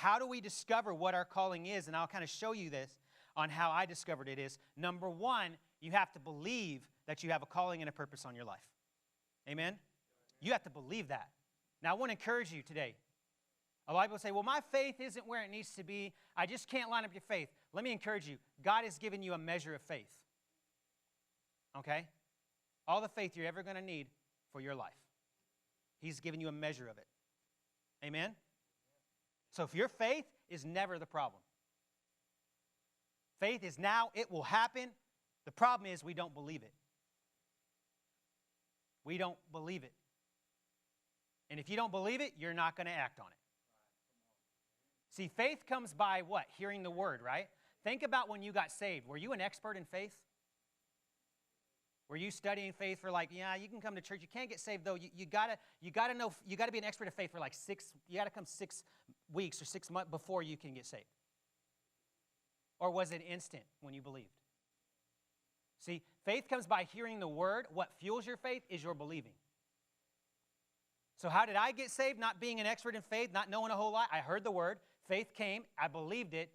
how do we discover what our calling is? And I'll kind of show you this on how I discovered it is. Number one, you have to believe that you have a calling and a purpose on your life. Amen? You have to believe that. Now, I want to encourage you today. A lot of people say, well, my faith isn't where it needs to be. I just can't line up your faith. Let me encourage you. God has given you a measure of faith. Okay? All the faith you're ever going to need for your life. He's given you a measure of it. Amen? So if your faith is never the problem. Faith is now, it will happen. The problem is we don't believe it. We don't believe it. And if you don't believe it, you're not going to act on it. See, faith comes by what? Hearing the word, right? Think about when you got saved. Were you an expert in faith? Were you studying faith for like, yeah, you can come to church. You can't get saved though. You gotta know. You gotta be an expert in faith for like You gotta come 6 weeks or 6 months before you can get saved. Or was it instant when you believed? See, faith comes by hearing the word. What fuels your faith is your believing. So how did I get saved? Not being an expert in faith, not knowing a whole lot. I heard the word. Faith came. I believed it.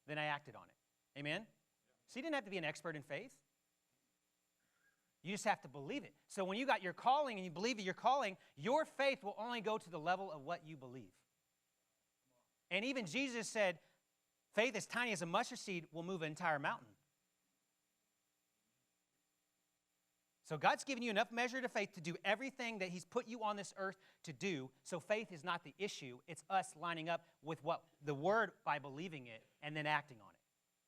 Then I acted on it. Amen? So you didn't have to be an expert in faith. You just have to believe it. So when you got your calling and you believe in your calling, your faith will only go to the level of what you believe. And even Jesus said, faith as tiny as a mustard seed will move an entire mountain. So God's given you enough measure of faith to do everything that He's put you on this earth to do. So faith is not the issue. It's us lining up with what the Word by believing it and then acting on it.